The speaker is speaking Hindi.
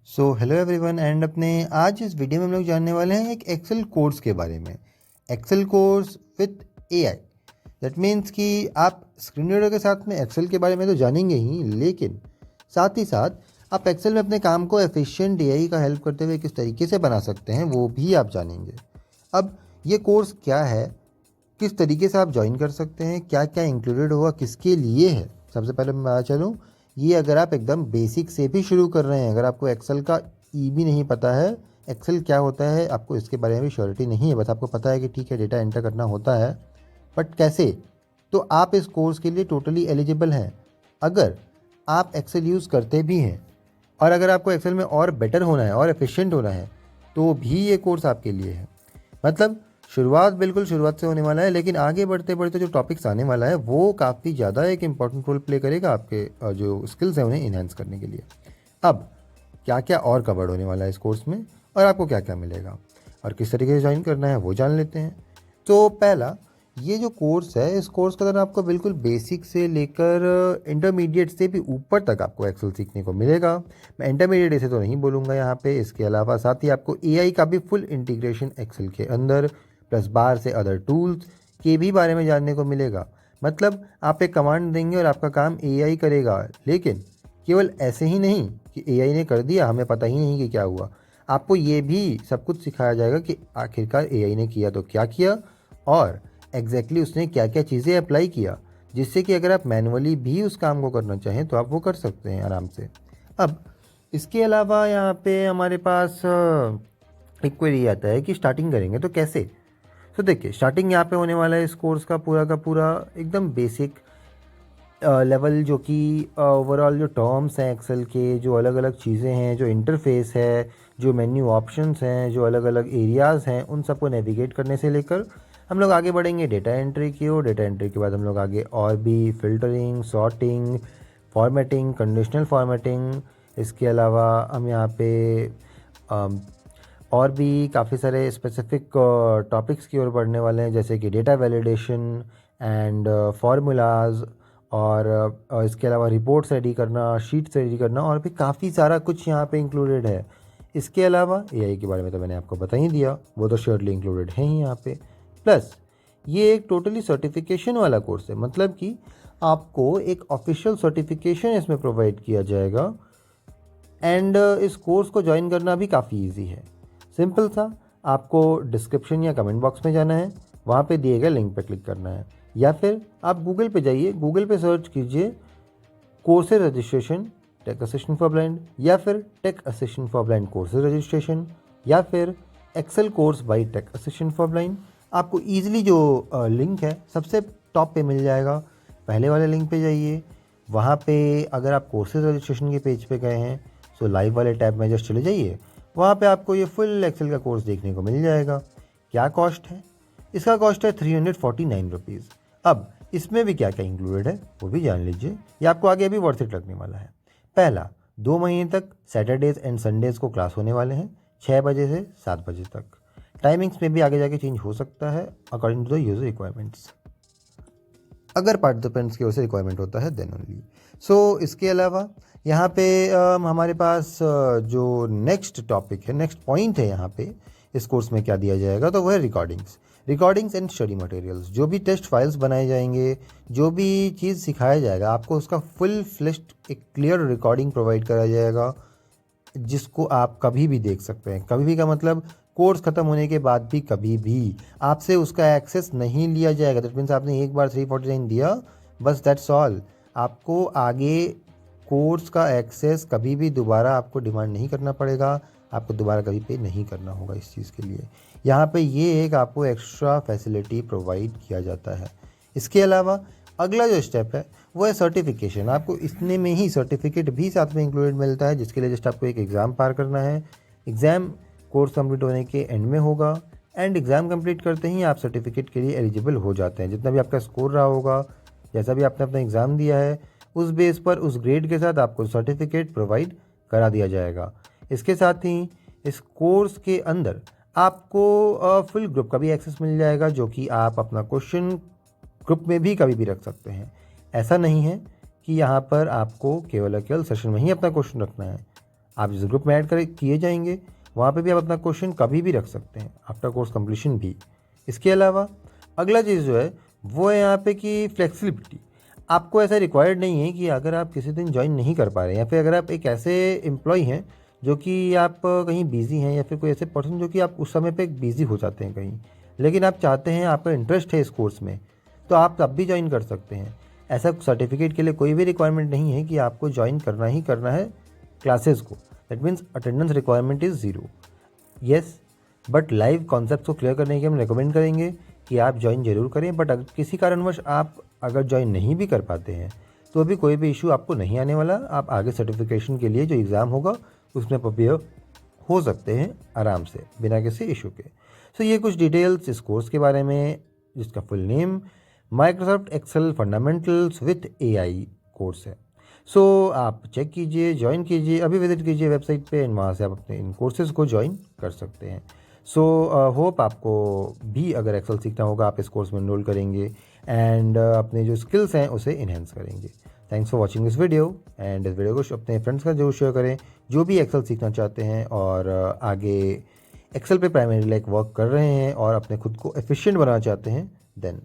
सो हेलो एवरीवन एंड अपने आज इस वीडियो में हम लोग जानने वाले हैं एक एक्सेल कोर्स के बारे में। Excel course with AI. That means कि आप स्क्रीन रीडर के साथ में एक्सेल के बारे में तो जानेंगे ही, लेकिन साथ ही साथ आप एक्सेल में अपने काम को एफिशिएंट एआई का हेल्प करते हुए किस तरीके से बना सकते हैं वो भी आप जानेंगे। अब ये कोर्स क्या है, किस तरीके से आप ज्वाइन कर सकते हैं, क्या क्या इंक्लूडेड होगा, किसके लिए है। सबसे पहले मैं बता चलूँ, ये अगर आप एकदम बेसिक से भी शुरू कर रहे हैं, अगर आपको एक्सेल का ई भी नहीं पता है, एक्सेल क्या होता है आपको इसके बारे में भी श्योरिटी नहीं है, बस आपको पता है कि ठीक है डेटा एंटर करना होता है, बट कैसे, तो आप इस कोर्स के लिए टोटली एलिजिबल हैं अगर आप एक्सेल यूज़ करते भी हैं। और अगर आपको एक्सेल में और बेटर होना है और एफिशिएंट होना है तो भी ये कोर्स आपके लिए है। मतलब शुरुआत बिल्कुल शुरुआत से होने वाला है, लेकिन आगे बढ़ते बढ़ते जो टॉपिक्स आने वाला है वो काफ़ी ज़्यादा एक इम्पॉर्टेंट रोल प्ले करेगा आपके जो स्किल्स हैं उन्हें इन्हेंस करने के लिए। अब क्या क्या और कवर्ड होने वाला है इस कोर्स में और आपको क्या क्या मिलेगा और किस तरीके से ज्वाइन करना है वो जान लेते हैं। तो पहला, ये जो कोर्स है, इस कोर्स के अंदर आपको बिल्कुल बेसिक से लेकर इंटरमीडिएट से भी ऊपर तक आपको एक्सेल सीखने को मिलेगा। मैं इंटरमीडिएट ऐसे तो नहीं बोलूँगा यहाँ पे। इसके अलावा साथ ही आपको एआई का भी फुल इंटीग्रेशन एक्सेल के अंदर प्लस बाहर से अदर टूल्स के भी बारे में जानने को मिलेगा। मतलब आप एक कमांड देंगे और आपका काम एआई करेगा, लेकिन केवल ऐसे ही नहीं कि एआई ने कर दिया हमें पता ही नहीं कि क्या हुआ। आपको ये भी सब कुछ सिखाया जाएगा कि आखिरकार एआई ने किया तो क्या किया और एग्जैक्टली उसने क्या क्या चीज़ें अप्लाई किया, जिससे कि अगर आप मैनुअली भी उस काम को करना चाहें तो आप वो कर सकते हैं आराम से। अब इसके अलावा यहाँ पे हमारे पास एक क्वेरी आता है कि स्टार्टिंग करेंगे तो कैसे। तो देखिए, स्टार्टिंग यहाँ पे होने वाला है इस कोर्स का पूरा एकदम बेसिक लेवल, जो कि ओवरऑल जो टर्म्स हैं एक्सेल के, जो अलग अलग चीज़ें हैं, जो इंटरफेस है, जो मेन्यू ऑप्शंस हैं, जो अलग अलग एरियाज़ हैं, उन सबको नेविगेट करने से लेकर हम लोग आगे बढ़ेंगे डेटा एंट्री की ओर। डेटा एंट्री के बाद हम लोग आगे और भी filtering, sorting, formatting, conditional formatting. इसके अलावा हम यहाँ पे और भी काफ़ी सारे स्पेसिफिक टॉपिक्स की ओर बढ़ने वाले हैं, जैसे कि डेटा वैलिडेशन एंड फार्मूलाज, और इसके अलावा रिपोर्ट्स रेडी करना, शीट्स रेडी करना, और भी काफ़ी सारा कुछ यहाँ पे इंक्लूडेड है। इसके अलावा एआई के बारे में तो मैंने आपको बता ही दिया, वो तो श्योरली इंक्लूडेड है ही यहाँ पे। प्लस ये एक टोटली सर्टिफिकेशन वाला कोर्स है, मतलब कि आपको एक ऑफिशियल सर्टिफिकेशन इसमें प्रोवाइड किया जाएगा। एंड इस कोर्स को ज्वाइन करना भी काफ़ी ईजी है। सिंपल सा, आपको डिस्क्रिप्शन या कमेंट बॉक्स में जाना है, वहाँ पे दिए गए लिंक पे क्लिक करना है, या फिर आप गूगल पे जाइए, गूगल पे सर्च कीजिए courses registration tech assistant for blind, या फिर tech assistant for blind courses registration, या फिर Excel course by tech assistant for blind. आपको ईजिली जो लिंक है सबसे टॉप पे मिल जाएगा। पहले वाले लिंक पे जाइए, वहाँ पे अगर आप कोर्सेज रजिस्ट्रेशन के पेज पे गए हैं सो लाइव वाले टैब में जस्ट चले जाइए, वहाँ पे आपको ये फुल एक्सेल का कोर्स देखने को मिल जाएगा। क्या कॉस्ट है इसका? कॉस्ट है 349 रुपीज़। अब इसमें भी क्या क्या इंक्लूडेड है वो भी जान लीजिए, ये आपको आगे अभी वर्थ इट लगने वाला है। पहला, 2 महीने तक सैटरडेज एंड संडेज़ को क्लास होने वाले हैं, 6 बजे से 7 बजे तक। टाइमिंग्स में भी आगे जाके चेंज हो सकता है according to the user requirements, अगर पार्टिसिपेंट्स की ओर से रिक्वायरमेंट होता है देन ओनली। सो इसके अलावा यहाँ पे हमारे पास जो नेक्स्ट टॉपिक है, नेक्स्ट पॉइंट है यहाँ पे इस कोर्स में क्या दिया जाएगा, तो वह है रिकॉर्डिंग्स एंड स्टडी मटेरियल्स। जो भी टेस्ट फाइल्स बनाए जाएंगे, जो भी चीज़ सिखाया जाएगा, आपको उसका फुल फ्लेश्ड एक क्लियर रिकॉर्डिंग प्रोवाइड कराया जाएगा, जिसको आप कभी भी देख सकते हैं। कभी भी का मतलब कोर्स ख़त्म होने के बाद भी कभी भी आपसे उसका एक्सेस नहीं लिया जाएगा। दैट मीन्स आपने एक बार 349 दिया, बस दैट्स ऑल। आपको आगे कोर्स का एक्सेस कभी भी दोबारा आपको डिमांड नहीं करना पड़ेगा, आपको दोबारा कभी पे नहीं करना होगा इस चीज़ के लिए। यहाँ पे ये एक आपको एक्स्ट्रा फैसिलिटी प्रोवाइड किया जाता है। इसके अलावा अगला जो स्टेप है वो है सर्टिफिकेशन। आपको इतने में ही सर्टिफिकेट भी साथ में इंक्लूडेड मिलता है, जिसके लिए जस्ट आपको एक एग्ज़ाम पार करना है। एग्ज़ाम कोर्स कंप्लीट होने के एंड में होगा, एंड एग्ज़ाम कंप्लीट करते ही आप सर्टिफिकेट के लिए एलिजिबल हो जाते हैं। जितना भी आपका स्कोर रहा होगा, जैसा भी आपने अपना एग्ज़ाम दिया है, उस बेस पर उस ग्रेड के साथ आपको सर्टिफिकेट प्रोवाइड करा दिया जाएगा। इसके साथ ही इस कोर्स के अंदर आपको फुल ग्रुप का भी एक्सेस मिल जाएगा, जो कि आप अपना क्वेश्चन ग्रुप में भी कभी भी रख सकते हैं। ऐसा नहीं है कि यहाँ पर आपको केवल सेशन में ही अपना क्वेश्चन रखना है, आप जिस ग्रुप में ऐड कर किए जाएंगे वहाँ पे भी आप अपना क्वेश्चन कभी भी रख सकते हैं आफ्टर कोर्स कंप्लीशन भी। इसके अलावा अगला चीज़ जो है वो है यहाँ पे कि फ्लेक्सिबिलिटी। आपको ऐसा रिक्वायर्ड नहीं है कि अगर आप किसी दिन ज्वाइन नहीं कर पा रहे हैं या फिर अगर आप एक ऐसे एम्प्लॉय हैं जो कि आप कहीं बिज़ी हैं या फिर कोई ऐसे पर्सन जो कि आप उस समय पे बिज़ी हो जाते हैं कहीं, लेकिन आप चाहते हैं, आपका इंटरेस्ट है इस कोर्स में, तो आप तब भी ज्वाइन कर सकते हैं। ऐसा सर्टिफिकेट के लिए कोई भी रिक्वायरमेंट नहीं है कि आपको ज्वाइन करना ही करना है क्लासेस को। That means attendance requirement is zero. Yes, but live concept को क्लियर करने के हम रिकमेंड करेंगे कि आप ज्वाइन जरूर करें। बट अगर किसी कारणवश आप अगर ज्वाइन नहीं भी कर पाते हैं तो अभी कोई भी इशू आपको नहीं आने वाला। आप आगे सर्टिफिकेशन के लिए जो एग्ज़ाम होगा उसमें प्रिपेयर हो सकते हैं आराम से बिना किसी इशू के। सो ये कुछ डिटेल्स इस कोर्स के बारे में, जिसका full name Microsoft Excel fundamentals with AI course है। सो आप चेक कीजिए, ज्वाइन कीजिए, अभी विजिट कीजिए वेबसाइट पे, वहाँ से आप अपने इन कोर्सेज़ को ज्वाइन कर सकते हैं। सो होप आपको भी अगर एक्सेल सीखना होगा आप इस कोर्स में एनरोल करेंगे एंड अपने जो स्किल्स हैं उसे इन्हेंस करेंगे। Thanks for watching this video and इस वीडियो को अपने फ्रेंड्स का जरूर शेयर करें जो भी एक्सेल सीखना चाहते हैं और आगे एक्सेल पे प्राइमरी लाइक वर्क कर रहे हैं और अपने खुद को एफिशिएंट बनाना चाहते हैं। देन